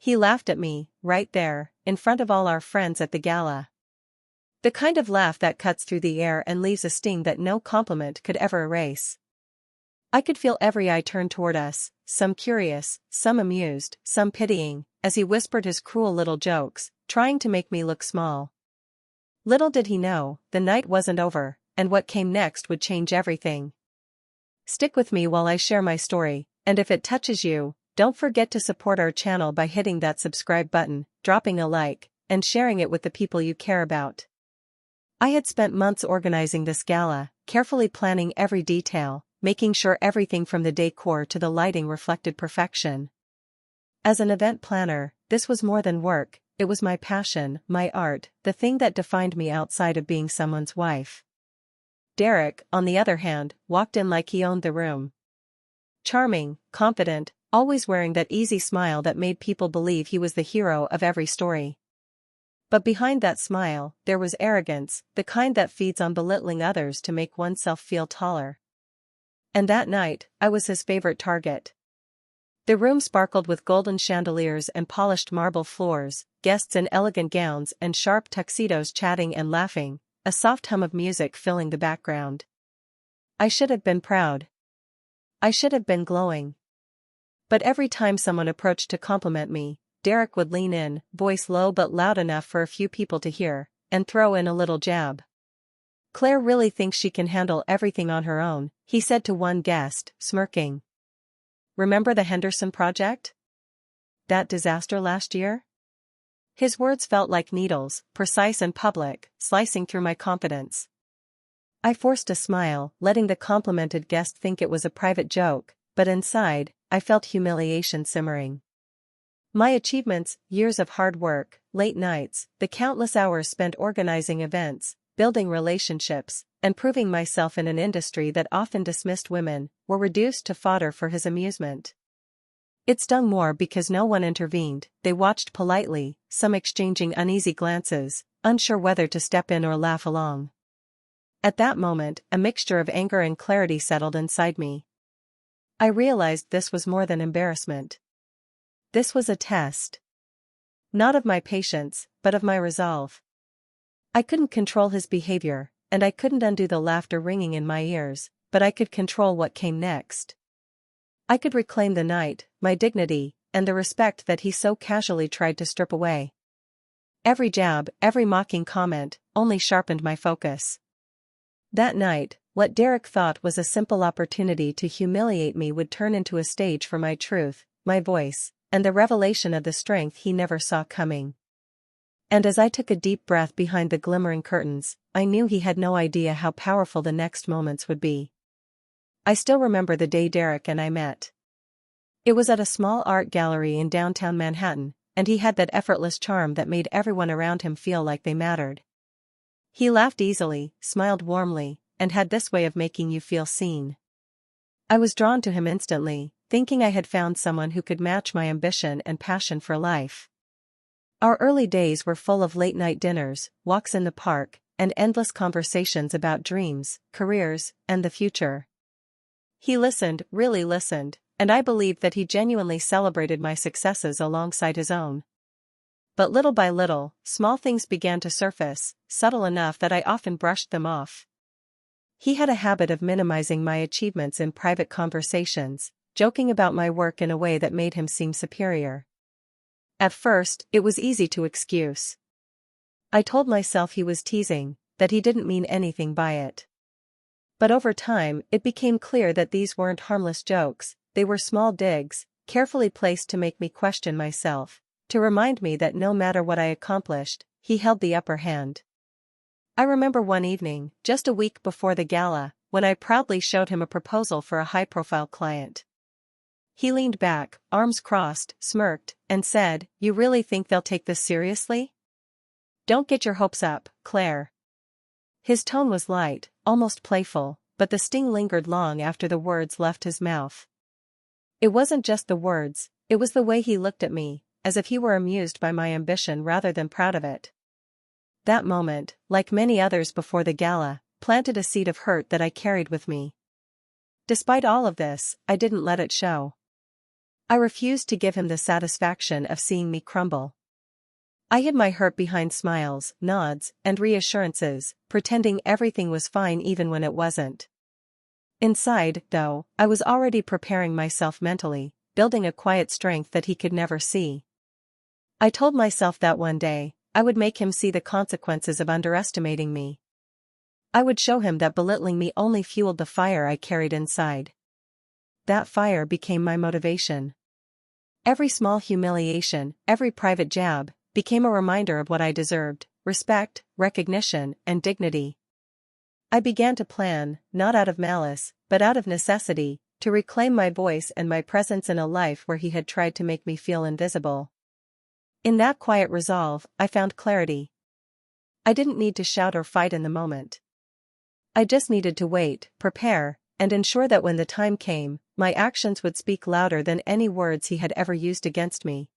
He laughed at me, right there, in front of all our friends at the gala. The kind of laugh that cuts through the air and leaves a sting that no compliment could ever erase. I could feel every eye turned toward us, some curious, some amused, some pitying, as he whispered his cruel little jokes, trying to make me look small. Little did he know, the night wasn't over, and what came next would change everything. Stick with me while I share my story, and if it touches you, don't forget to support our channel by hitting that subscribe button, dropping a like, and sharing it with the people you care about. I had spent months organizing this gala, carefully planning every detail, making sure everything from the decor to the lighting reflected perfection. As an event planner, this was more than work, it was my passion, my art, the thing that defined me outside of being someone's wife. Derek, on the other hand, walked in like he owned the room. Charming, confident, always wearing that easy smile that made people believe he was the hero of every story. But behind that smile, there was arrogance, the kind that feeds on belittling others to make oneself feel taller. And that night, I was his favorite target. The room sparkled with golden chandeliers and polished marble floors, guests in elegant gowns and sharp tuxedos chatting and laughing, a soft hum of music filling the background. I should have been proud. I should have been glowing. But every time someone approached to compliment me, Derek would lean in, voice low but loud enough for a few people to hear, and throw in a little jab. "Claire really thinks she can handle everything on her own," he said to one guest, smirking. "Remember the Henderson project? That disaster last year?" His words felt like needles, precise and public, slicing through my confidence. I forced a smile, letting the complimented guest think it was a private joke, but inside, I felt humiliation simmering. My achievements, years of hard work, late nights, the countless hours spent organizing events, building relationships, and proving myself in an industry that often dismissed women, were reduced to fodder for his amusement. It stung more because no one intervened, they watched politely, some exchanging uneasy glances, unsure whether to step in or laugh along. At that moment, a mixture of anger and clarity settled inside me. I realized this was more than embarrassment. This was a test. Not of my patience, but of my resolve. I couldn't control his behavior, and I couldn't undo the laughter ringing in my ears, but I could control what came next. I could reclaim the night, my dignity, and the respect that he so casually tried to strip away. Every jab, every mocking comment, only sharpened my focus. That night, what Derek thought was a simple opportunity to humiliate me would turn into a stage for my truth, my voice, and the revelation of the strength he never saw coming. And as I took a deep breath behind the glimmering curtains, I knew he had no idea how powerful the next moments would be. I still remember the day Derek and I met. It was at a small art gallery in downtown Manhattan, and he had that effortless charm that made everyone around him feel like they mattered. He laughed easily, smiled warmly, and had this way of making you feel seen. I was drawn to him instantly, thinking I had found someone who could match my ambition and passion for life. Our early days were full of late-night dinners, walks in the park, and endless conversations about dreams, careers, and the future. He listened, really listened, and I believed that he genuinely celebrated my successes alongside his own. But little by little, small things began to surface, subtle enough that I often brushed them off. He had a habit of minimizing my achievements in private conversations, joking about my work in a way that made him seem superior. At first, it was easy to excuse. I told myself he was teasing, that he didn't mean anything by it. But over time, it became clear that these weren't harmless jokes, they were small digs, carefully placed to make me question myself, to remind me that no matter what I accomplished, he held the upper hand. I remember one evening, just a week before the gala, when I proudly showed him a proposal for a high-profile client. He leaned back, arms crossed, smirked, and said, "You really think they'll take this seriously? Don't get your hopes up, Claire." His tone was light, almost playful, but the sting lingered long after the words left his mouth. It wasn't just the words, it was the way he looked at me, as if he were amused by my ambition rather than proud of it. That moment, like many others before the gala, planted a seed of hurt that I carried with me. Despite all of this, I didn't let it show. I refused to give him the satisfaction of seeing me crumble. I hid my hurt behind smiles, nods, and reassurances, pretending everything was fine even when it wasn't. Inside, though, I was already preparing myself mentally, building a quiet strength that he could never see. I told myself that one day, I would make him see the consequences of underestimating me. I would show him that belittling me only fueled the fire I carried inside. That fire became my motivation. Every small humiliation, every private jab, became a reminder of what I deserved: respect, recognition, and dignity. I began to plan, not out of malice, but out of necessity, to reclaim my voice and my presence in a life where he had tried to make me feel invisible. In that quiet resolve, I found clarity. I didn't need to shout or fight in the moment. I just needed to wait, prepare, and ensure that when the time came, my actions would speak louder than any words he had ever used against me.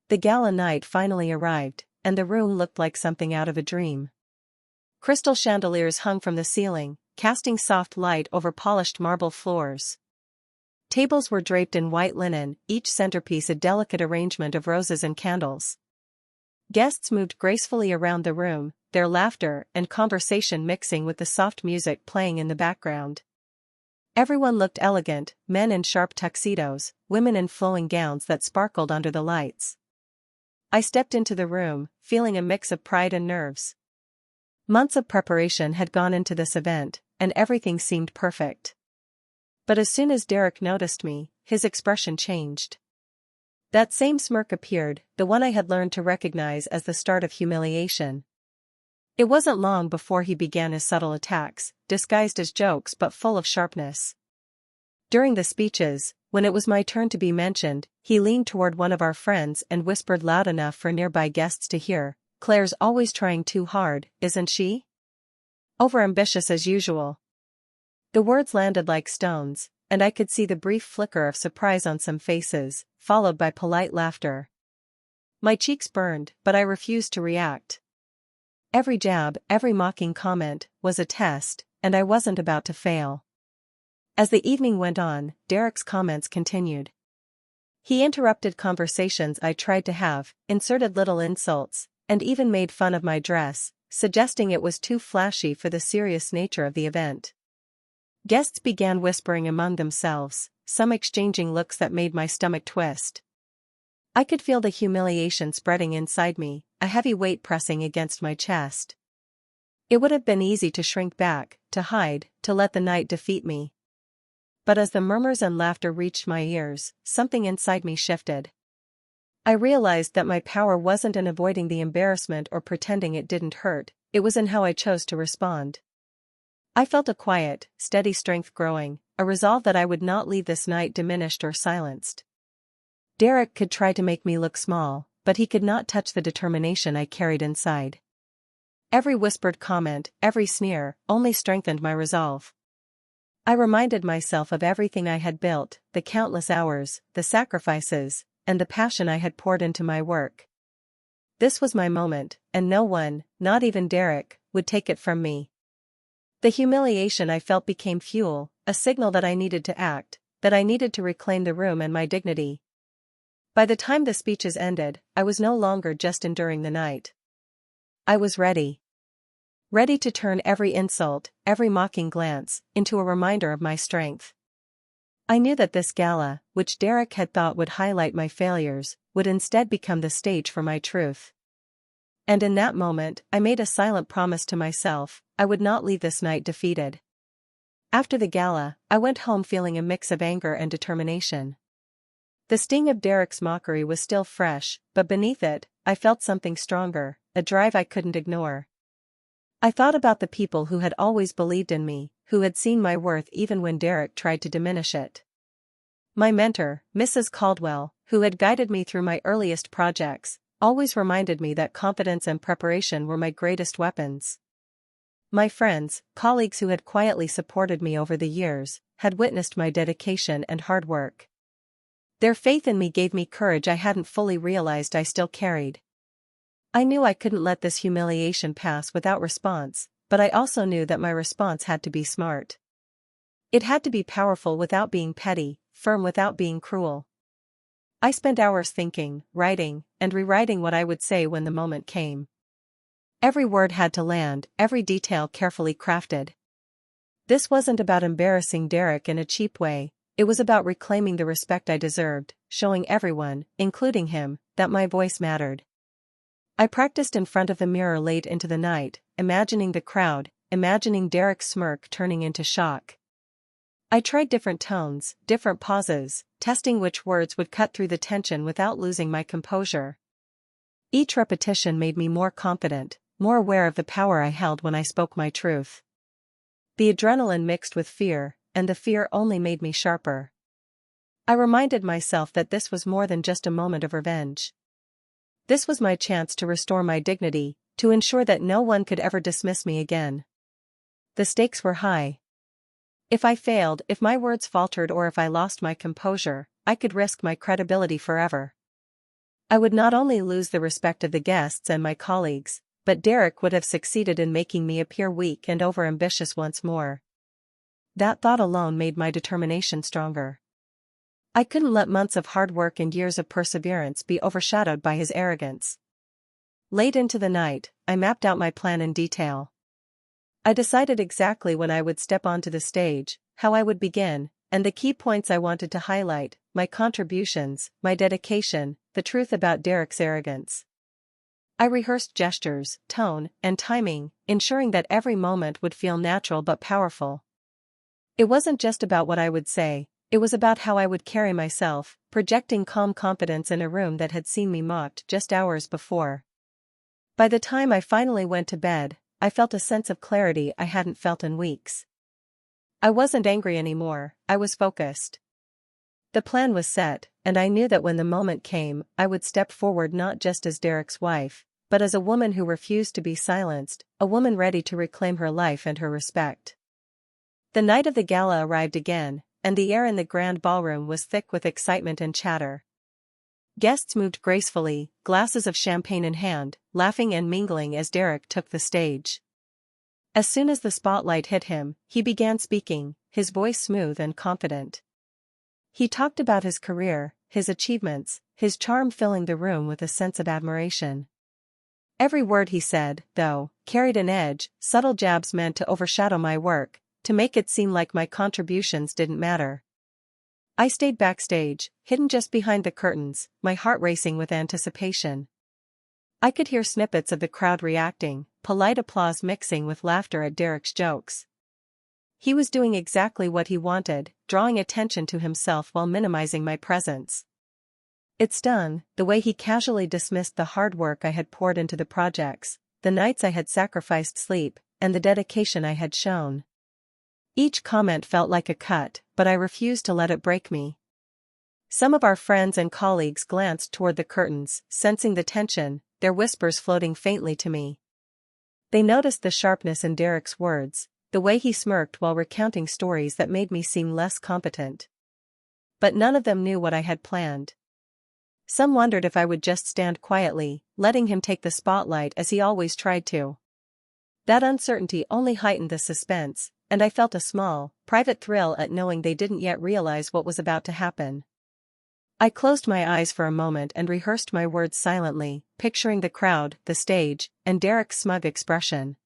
The gala night finally arrived, and the room looked like something out of a dream. Crystal chandeliers hung from the ceiling, casting soft light over polished marble floors. Tables were draped in white linen, each centerpiece a delicate arrangement of roses and candles. Guests moved gracefully around the room, their laughter and conversation mixing with the soft music playing in the background. Everyone looked elegant, men in sharp tuxedos, women in flowing gowns that sparkled under the lights. I stepped into the room, feeling a mix of pride and nerves. Months of preparation had gone into this event, and everything seemed perfect. But as soon as Derek noticed me, his expression changed. That same smirk appeared, the one I had learned to recognize as the start of humiliation. It wasn't long before he began his subtle attacks, disguised as jokes but full of sharpness. During the speeches, when it was my turn to be mentioned, he leaned toward one of our friends and whispered loud enough for nearby guests to hear, "Claire's always trying too hard, isn't she? Overambitious as usual." The words landed like stones, and I could see the brief flicker of surprise on some faces, followed by polite laughter. My cheeks burned, but I refused to react. Every jab, every mocking comment, was a test, and I wasn't about to fail. As the evening went on, Derek's comments continued. He interrupted conversations I tried to have, inserted little insults, and even made fun of my dress, suggesting it was too flashy for the serious nature of the event. Guests began whispering among themselves, some exchanging looks that made my stomach twist. I could feel the humiliation spreading inside me, a heavy weight pressing against my chest. It would have been easy to shrink back, to hide, to let the night defeat me. But as the murmurs and laughter reached my ears, something inside me shifted. I realized that my power wasn't in avoiding the embarrassment or pretending it didn't hurt, it was in how I chose to respond. I felt a quiet, steady strength growing, a resolve that I would not leave this night diminished or silenced. Derek could try to make me look small, but he could not touch the determination I carried inside. Every whispered comment, every sneer, only strengthened my resolve. I reminded myself of everything I had built, the countless hours, the sacrifices, and the passion I had poured into my work. This was my moment, and no one, not even Derek, would take it from me. The humiliation I felt became fuel, a signal that I needed to act, that I needed to reclaim the room and my dignity. By the time the speeches ended, I was no longer just enduring the night. I was ready. Ready to turn every insult, every mocking glance, into a reminder of my strength. I knew that this gala, which Derek had thought would highlight my failures, would instead become the stage for my truth. And in that moment, I made a silent promise to myself, I would not leave this night defeated. After the gala, I went home feeling a mix of anger and determination. The sting of Derek's mockery was still fresh, but beneath it, I felt something stronger, a drive I couldn't ignore. I thought about the people who had always believed in me, who had seen my worth even when Derek tried to diminish it. My mentor, Mrs. Caldwell, who had guided me through my earliest projects, always reminded me that confidence and preparation were my greatest weapons. My friends, colleagues who had quietly supported me over the years, had witnessed my dedication and hard work. Their faith in me gave me courage I hadn't fully realized I still carried. I knew I couldn't let this humiliation pass without response, but I also knew that my response had to be smart. It had to be powerful without being petty, firm without being cruel. I spent hours thinking, writing, and rewriting what I would say when the moment came. Every word had to land, every detail carefully crafted. This wasn't about embarrassing Derek in a cheap way, it was about reclaiming the respect I deserved, showing everyone, including him, that my voice mattered. I practiced in front of the mirror late into the night, imagining the crowd, imagining Derek's smirk turning into shock. I tried different tones, different pauses, testing which words would cut through the tension without losing my composure. Each repetition made me more confident, more aware of the power I held when I spoke my truth. The adrenaline mixed with fear, and the fear only made me sharper. I reminded myself that this was more than just a moment of revenge. This was my chance to restore my dignity, to ensure that no one could ever dismiss me again. The stakes were high. If I failed, if my words faltered, or if I lost my composure, I could risk my credibility forever. I would not only lose the respect of the guests and my colleagues, but Derek would have succeeded in making me appear weak and overambitious once more. That thought alone made my determination stronger. I couldn't let months of hard work and years of perseverance be overshadowed by his arrogance. Late into the night, I mapped out my plan in detail. I decided exactly when I would step onto the stage, how I would begin, and the key points I wanted to highlight, my contributions, my dedication, the truth about Derek's arrogance. I rehearsed gestures, tone, and timing, ensuring that every moment would feel natural but powerful. It wasn't just about what I would say, it was about how I would carry myself, projecting calm confidence in a room that had seen me mocked just hours before. By the time I finally went to bed, I felt a sense of clarity I hadn't felt in weeks. I wasn't angry anymore, I was focused. The plan was set, and I knew that when the moment came, I would step forward not just as Derek's wife, but as a woman who refused to be silenced, a woman ready to reclaim her life and her respect. The night of the gala arrived again, and the air in the grand ballroom was thick with excitement and chatter. Guests moved gracefully, glasses of champagne in hand, laughing and mingling as Derek took the stage. As soon as the spotlight hit him, he began speaking, his voice smooth and confident. He talked about his career, his achievements, his charm, filling the room with a sense of admiration. Every word he said, though, carried an edge, subtle jabs meant to overshadow my work, to make it seem like my contributions didn't matter. I stayed backstage, hidden just behind the curtains, my heart racing with anticipation. I could hear snippets of the crowd reacting, polite applause mixing with laughter at Derek's jokes. He was doing exactly what he wanted, drawing attention to himself while minimizing my presence. It stung, the way he casually dismissed the hard work I had poured into the projects, the nights I had sacrificed sleep, and the dedication I had shown. Each comment felt like a cut, but I refused to let it break me. Some of our friends and colleagues glanced toward the curtains, sensing the tension, their whispers floating faintly to me. They noticed the sharpness in Derek's words, the way he smirked while recounting stories that made me seem less competent. But none of them knew what I had planned. Some wondered if I would just stand quietly, letting him take the spotlight as he always tried to. That uncertainty only heightened the suspense, and I felt a small, private thrill at knowing they didn't yet realize what was about to happen. I closed my eyes for a moment and rehearsed my words silently, picturing the crowd, the stage, and Derek's smug expression.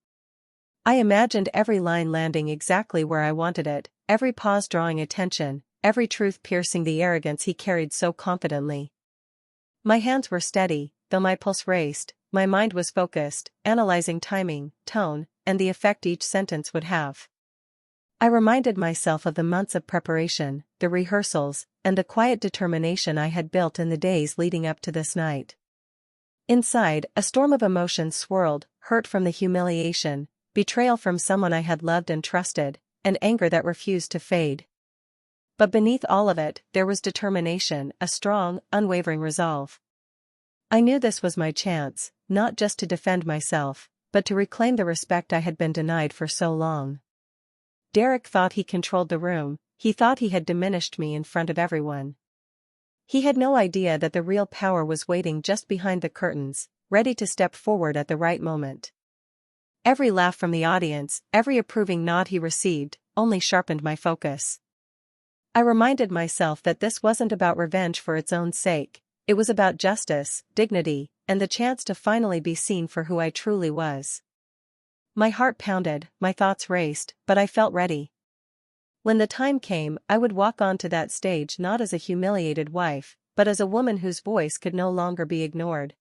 I imagined every line landing exactly where I wanted it, every pause drawing attention, every truth piercing the arrogance he carried so confidently. My hands were steady, though my pulse raced, my mind was focused, analyzing timing, tone, and the effect each sentence would have. I reminded myself of the months of preparation, the rehearsals, and the quiet determination I had built in the days leading up to this night. Inside, a storm of emotions swirled, hurt from the humiliation, betrayal from someone I had loved and trusted, and anger that refused to fade. But beneath all of it, there was determination, a strong, unwavering resolve. I knew this was my chance, not just to defend myself, but to reclaim the respect I had been denied for so long. Derek thought he controlled the room, he thought he had diminished me in front of everyone. He had no idea that the real power was waiting just behind the curtains, ready to step forward at the right moment. Every laugh from the audience, every approving nod he received, only sharpened my focus. I reminded myself that this wasn't about revenge for its own sake, it was about justice, dignity, and the chance to finally be seen for who I truly was. My heart pounded, my thoughts raced, but I felt ready. When the time came, I would walk onto that stage not as a humiliated wife, but as a woman whose voice could no longer be ignored.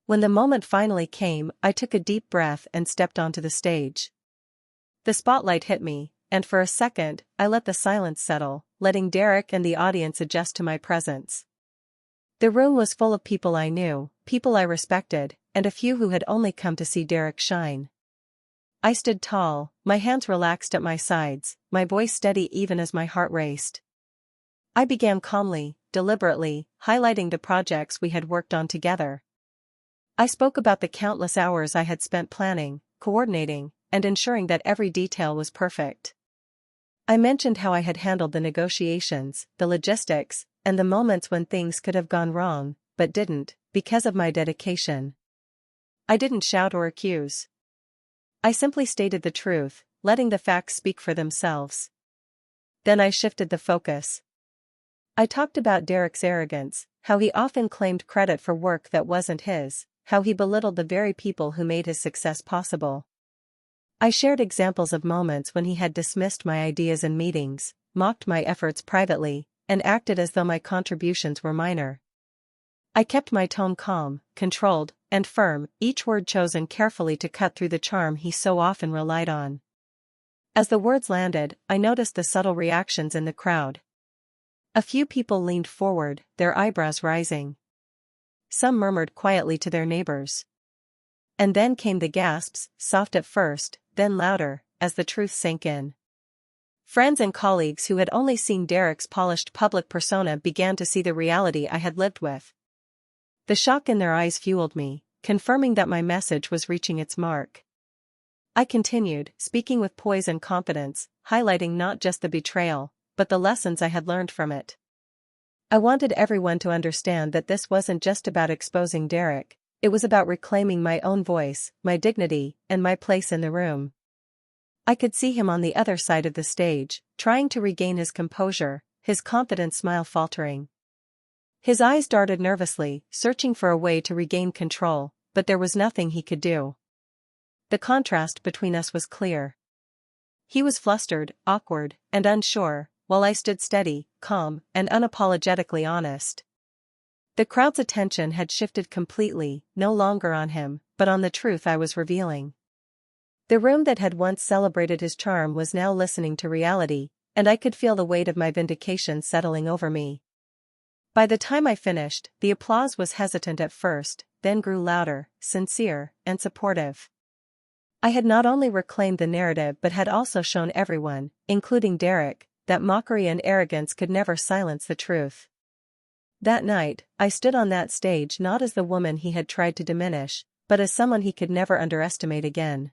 When the moment finally came, I took a deep breath and stepped onto the stage. The spotlight hit me, and for a second, I let the silence settle, letting Derek and the audience adjust to my presence. The room was full of people I knew, people I respected, and a few who had only come to see Derek shine. I stood tall, my hands relaxed at my sides, my voice steady even as my heart raced. I began calmly, deliberately, highlighting the projects we had worked on together. I spoke about the countless hours I had spent planning, coordinating, and ensuring that every detail was perfect. I mentioned how I had handled the negotiations, the logistics, and the moments when things could have gone wrong, but didn't, because of my dedication. I didn't shout or accuse. I simply stated the truth, letting the facts speak for themselves. Then I shifted the focus. I talked about Derek's arrogance, how he often claimed credit for work that wasn't his, how he belittled the very people who made his success possible. I shared examples of moments when he had dismissed my ideas in meetings, mocked my efforts privately, and acted as though my contributions were minor. I kept my tone calm, controlled, and firm, each word chosen carefully to cut through the charm he so often relied on. As the words landed, I noticed the subtle reactions in the crowd. A few people leaned forward, their eyebrows rising. Some murmured quietly to their neighbors. And then came the gasps, soft at first, then louder, as the truth sank in. Friends and colleagues who had only seen Derek's polished public persona began to see the reality I had lived with. The shock in their eyes fueled me, confirming that my message was reaching its mark. I continued, speaking with poise and confidence, highlighting not just the betrayal, but the lessons I had learned from it. I wanted everyone to understand that this wasn't just about exposing Derek, it was about reclaiming my own voice, my dignity, and my place in the room. I could see him on the other side of the stage, trying to regain his composure, his confident smile faltering. His eyes darted nervously, searching for a way to regain control, but there was nothing he could do. The contrast between us was clear. He was flustered, awkward, and unsure, while I stood steady, calm, and unapologetically honest. The crowd's attention had shifted completely, no longer on him, but on the truth I was revealing. The room that had once celebrated his charm was now listening to reality, and I could feel the weight of my vindication settling over me. By the time I finished, the applause was hesitant at first, then grew louder, sincere, and supportive. I had not only reclaimed the narrative but had also shown everyone, including Derek, that mockery and arrogance could never silence the truth. That night, I stood on that stage not as the woman he had tried to diminish, but as someone he could never underestimate again.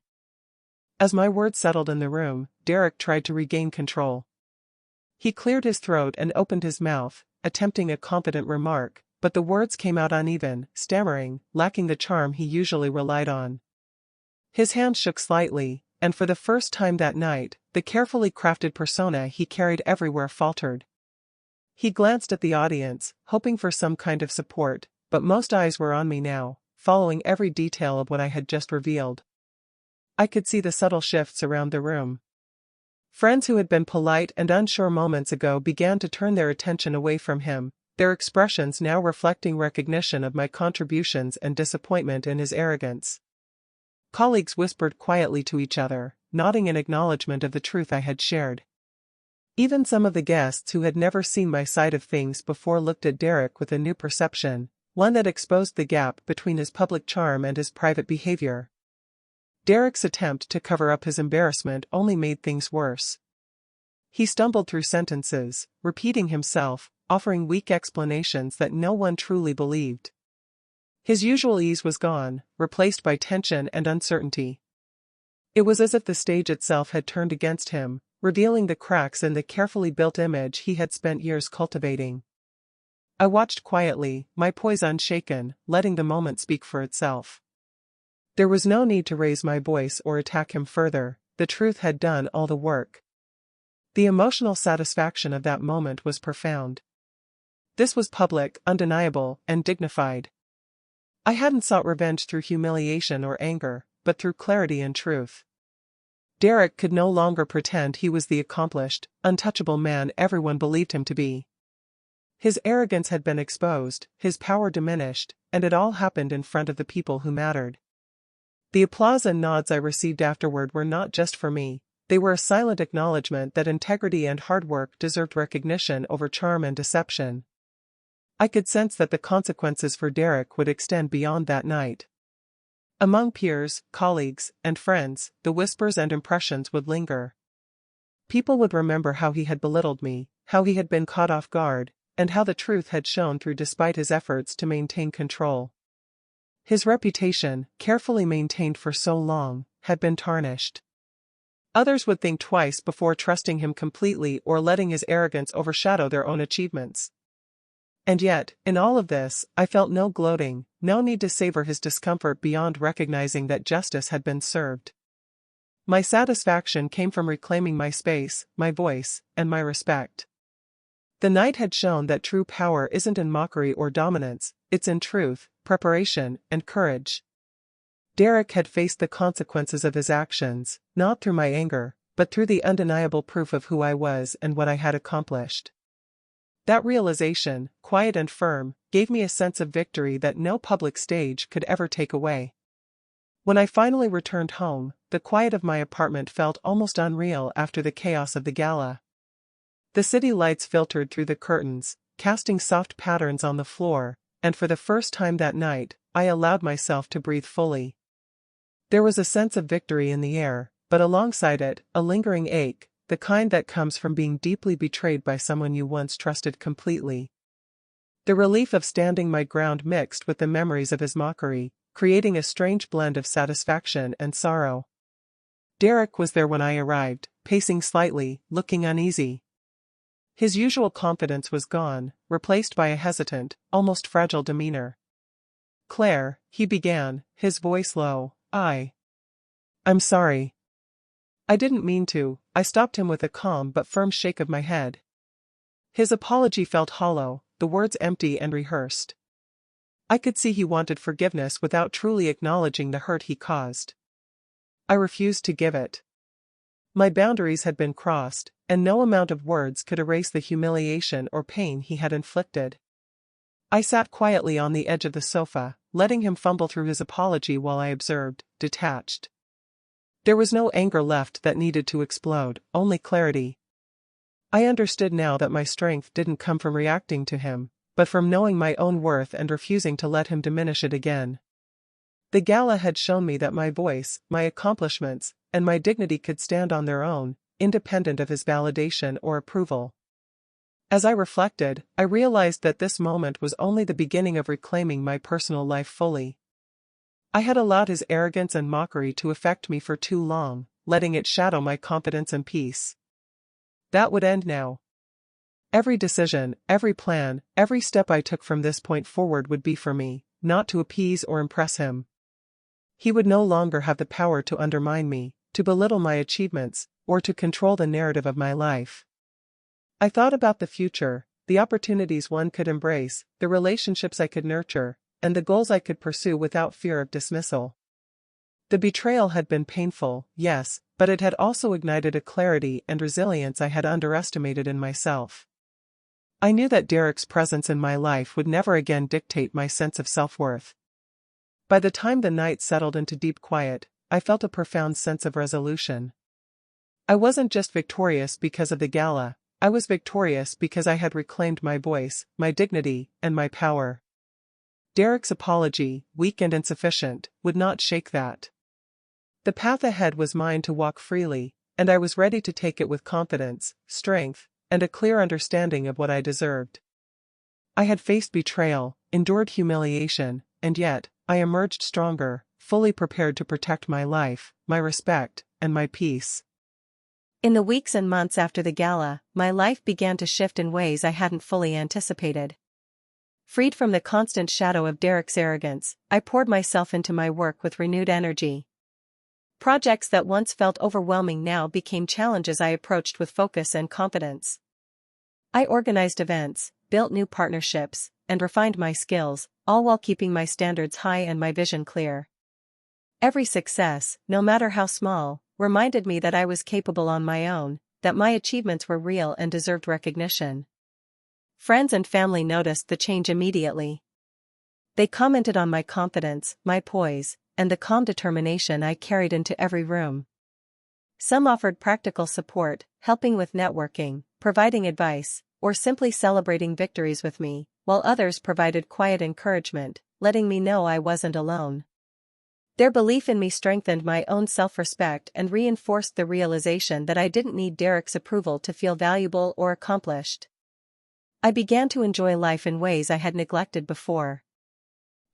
As my words settled in the room, Derek tried to regain control. He cleared his throat and opened his mouth, attempting a confident remark, but the words came out uneven, stammering, lacking the charm he usually relied on. His hands shook slightly, and for the first time that night, the carefully crafted persona he carried everywhere faltered. He glanced at the audience, hoping for some kind of support, but most eyes were on me now, following every detail of what I had just revealed. I could see the subtle shifts around the room. Friends who had been polite and unsure moments ago began to turn their attention away from him, their expressions now reflecting recognition of my contributions and disappointment in his arrogance. Colleagues whispered quietly to each other, nodding in acknowledgement of the truth I had shared. Even some of the guests who had never seen my side of things before looked at Derek with a new perception, one that exposed the gap between his public charm and his private behavior. Derek's attempt to cover up his embarrassment only made things worse. He stumbled through sentences, repeating himself, offering weak explanations that no one truly believed. His usual ease was gone, replaced by tension and uncertainty. It was as if the stage itself had turned against him, revealing the cracks in the carefully built image he had spent years cultivating. I watched quietly, my poise unshaken, letting the moment speak for itself. There was no need to raise my voice or attack him further, the truth had done all the work. The emotional satisfaction of that moment was profound. This was public, undeniable, and dignified. I hadn't sought revenge through humiliation or anger, but through clarity and truth. Derek could no longer pretend he was the accomplished, untouchable man everyone believed him to be. His arrogance had been exposed, his power diminished, and it all happened in front of the people who mattered. The applause and nods I received afterward were not just for me, they were a silent acknowledgement that integrity and hard work deserved recognition over charm and deception. I could sense that the consequences for Derek would extend beyond that night. Among peers, colleagues, and friends, the whispers and impressions would linger. People would remember how he had belittled me, how he had been caught off guard, and how the truth had shone through despite his efforts to maintain control. His reputation, carefully maintained for so long, had been tarnished. Others would think twice before trusting him completely or letting his arrogance overshadow their own achievements. And yet, in all of this, I felt no gloating, no need to savor his discomfort beyond recognizing that justice had been served. My satisfaction came from reclaiming my space, my voice, and my respect. The night had shown that true power isn't in mockery or dominance, it's in truth, preparation, and courage. Derek had faced the consequences of his actions, not through my anger, but through the undeniable proof of who I was and what I had accomplished. That realization, quiet and firm, gave me a sense of victory that no public stage could ever take away. When I finally returned home, the quiet of my apartment felt almost unreal after the chaos of the gala. The city lights filtered through the curtains, casting soft patterns on the floor, and for the first time that night, I allowed myself to breathe fully. There was a sense of victory in the air, but alongside it, a lingering ache, the kind that comes from being deeply betrayed by someone you once trusted completely. The relief of standing my ground mixed with the memories of his mockery, creating a strange blend of satisfaction and sorrow. Derek was there when I arrived, pacing slightly, looking uneasy. His usual confidence was gone, replaced by a hesitant, almost fragile demeanor. "Claire," he began, his voice low, I'm sorry. I didn't mean to," I stopped him with a calm but firm shake of my head. His apology felt hollow, the words empty and rehearsed. I could see he wanted forgiveness without truly acknowledging the hurt he caused. I refused to give it. My boundaries had been crossed, and no amount of words could erase the humiliation or pain he had inflicted. I sat quietly on the edge of the sofa, letting him fumble through his apology while I observed, detached. There was no anger left that needed to explode, only clarity. I understood now that my strength didn't come from reacting to him, but from knowing my own worth and refusing to let him diminish it again. The gala had shown me that my voice, my accomplishments, and my dignity could stand on their own, independent of his validation or approval. As I reflected, I realized that this moment was only the beginning of reclaiming my personal life fully. I had allowed his arrogance and mockery to affect me for too long, letting it shadow my confidence and peace. That would end now. Every decision, every plan, every step I took from this point forward would be for me, not to appease or impress him. He would no longer have the power to undermine me, to belittle my achievements, or to control the narrative of my life. I thought about the future, the opportunities one could embrace, the relationships I could nurture, and the goals I could pursue without fear of dismissal. The betrayal had been painful, yes, but it had also ignited a clarity and resilience I had underestimated in myself. I knew that Derek's presence in my life would never again dictate my sense of self-worth. By the time the night settled into deep quiet, I felt a profound sense of resolution. I wasn't just victorious because of the gala, I was victorious because I had reclaimed my voice, my dignity, and my power. Derek's apology, weak and insufficient, would not shake that. The path ahead was mine to walk freely, and I was ready to take it with confidence, strength, and a clear understanding of what I deserved. I had faced betrayal, endured humiliation, and yet, I emerged stronger, fully prepared to protect my life, my respect, and my peace. In the weeks and months after the gala, my life began to shift in ways I hadn't fully anticipated. Freed from the constant shadow of Derek's arrogance, I poured myself into my work with renewed energy. Projects that once felt overwhelming now became challenges I approached with focus and confidence. I organized events, built new partnerships, and refined my skills, all while keeping my standards high and my vision clear. Every success, no matter how small, reminded me that I was capable on my own, that my achievements were real and deserved recognition. Friends and family noticed the change immediately. They commented on my confidence, my poise, and the calm determination I carried into every room. Some offered practical support, helping with networking, providing advice, or simply celebrating victories with me, while others provided quiet encouragement, letting me know I wasn't alone. Their belief in me strengthened my own self-respect and reinforced the realization that I didn't need Derek's approval to feel valuable or accomplished. I began to enjoy life in ways I had neglected before.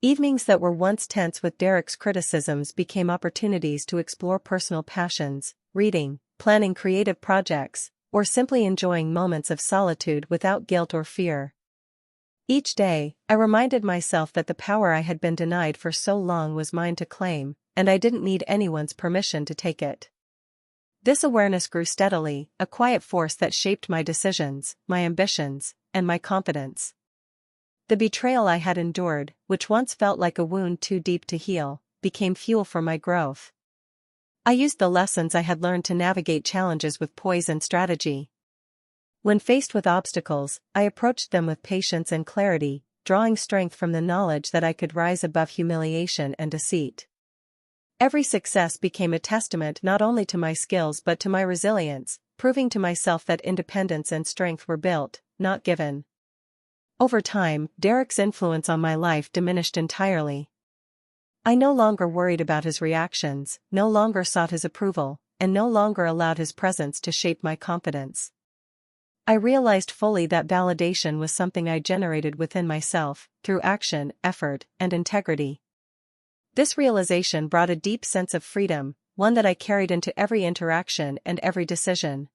Evenings that were once tense with Derek's criticisms became opportunities to explore personal passions, reading, planning creative projects, or simply enjoying moments of solitude without guilt or fear. Each day, I reminded myself that the power I had been denied for so long was mine to claim, and I didn't need anyone's permission to take it. This awareness grew steadily, a quiet force that shaped my decisions, my ambitions, and my confidence. The betrayal I had endured, which once felt like a wound too deep to heal, became fuel for my growth. I used the lessons I had learned to navigate challenges with poise and strategy. When faced with obstacles, I approached them with patience and clarity, drawing strength from the knowledge that I could rise above humiliation and deceit. Every success became a testament not only to my skills but to my resilience, proving to myself that independence and strength were built, not given. Over time, Derek's influence on my life diminished entirely. I no longer worried about his reactions, no longer sought his approval, and no longer allowed his presence to shape my confidence. I realized fully that validation was something I generated within myself, through action, effort, and integrity. This realization brought a deep sense of freedom, one that I carried into every interaction and every decision.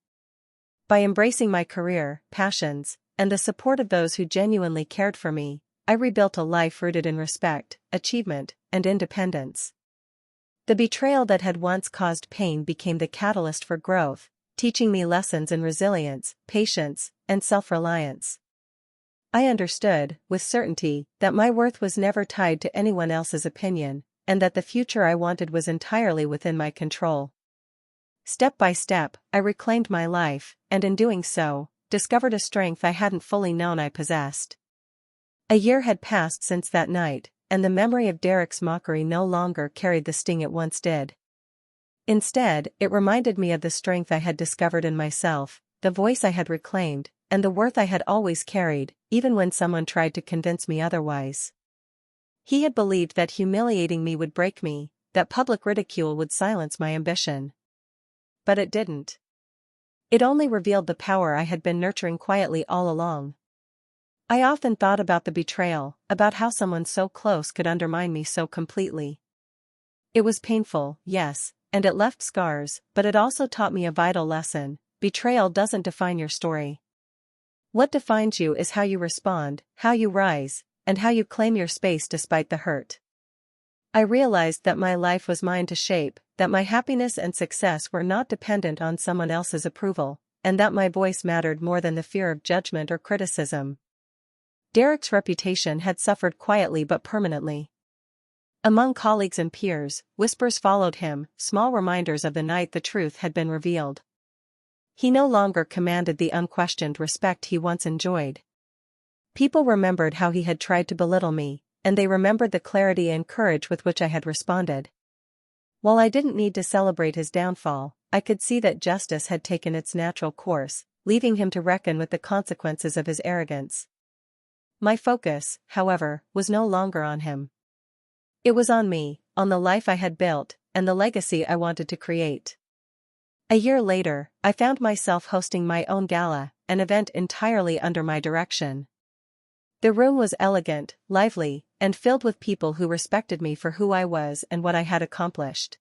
By embracing my career, passions, and the support of those who genuinely cared for me, I rebuilt a life rooted in respect, achievement, and independence. The betrayal that had once caused pain became the catalyst for growth, teaching me lessons in resilience, patience, and self-reliance. I understood, with certainty, that my worth was never tied to anyone else's opinion, and that the future I wanted was entirely within my control. Step by step, I reclaimed my life, and in doing so, discovered a strength I hadn't fully known I possessed. A year had passed since that night, and the memory of Derek's mockery no longer carried the sting it once did. Instead, it reminded me of the strength I had discovered in myself, the voice I had reclaimed, and the worth I had always carried, even when someone tried to convince me otherwise. He had believed that humiliating me would break me, that public ridicule would silence my ambition. But it didn't. It only revealed the power I had been nurturing quietly all along. I often thought about the betrayal, about how someone so close could undermine me so completely. It was painful, yes, and it left scars, but it also taught me a vital lesson: betrayal doesn't define your story. What defines you is how you respond, how you rise, and how you claim your space despite the hurt. I realized that my life was mine to shape, that my happiness and success were not dependent on someone else's approval, and that my voice mattered more than the fear of judgment or criticism. Derek's reputation had suffered quietly but permanently. Among colleagues and peers, whispers followed him, small reminders of the night the truth had been revealed. He no longer commanded the unquestioned respect he once enjoyed. People remembered how he had tried to belittle me, and they remembered the clarity and courage with which I had responded. While I didn't need to celebrate his downfall, I could see that justice had taken its natural course, leaving him to reckon with the consequences of his arrogance. My focus, however, was no longer on him. It was on me, on the life I had built, and the legacy I wanted to create. A year later, I found myself hosting my own gala, an event entirely under my direction. The room was elegant, lively, and filled with people who respected me for who I was and what I had accomplished.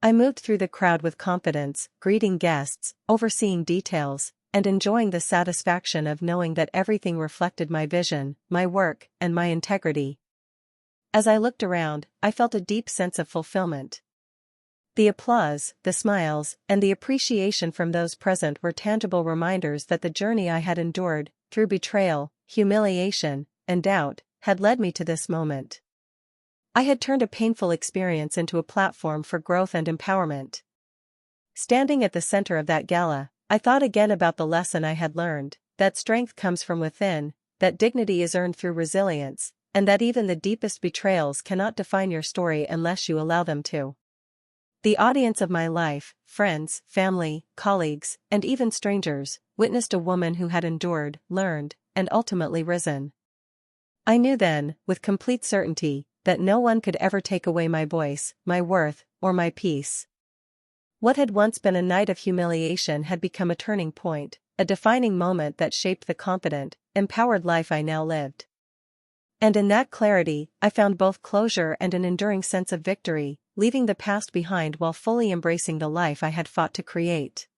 I moved through the crowd with confidence, greeting guests, overseeing details, and enjoying the satisfaction of knowing that everything reflected my vision, my work, and my integrity. As I looked around, I felt a deep sense of fulfillment. The applause, the smiles, and the appreciation from those present were tangible reminders that the journey I had endured, through betrayal, humiliation, and doubt, had led me to this moment. I had turned a painful experience into a platform for growth and empowerment. Standing at the center of that gala, I thought again about the lesson I had learned, that strength comes from within, that dignity is earned through resilience, and that even the deepest betrayals cannot define your story unless you allow them to. The audience of my life, friends, family, colleagues, and even strangers, witnessed a woman who had endured, learned, and ultimately risen. I knew then, with complete certainty, that no one could ever take away my voice, my worth, or my peace. What had once been a night of humiliation had become a turning point, a defining moment that shaped the confident, empowered life I now lived. And in that clarity, I found both closure and an enduring sense of victory, leaving the past behind while fully embracing the life I had fought to create.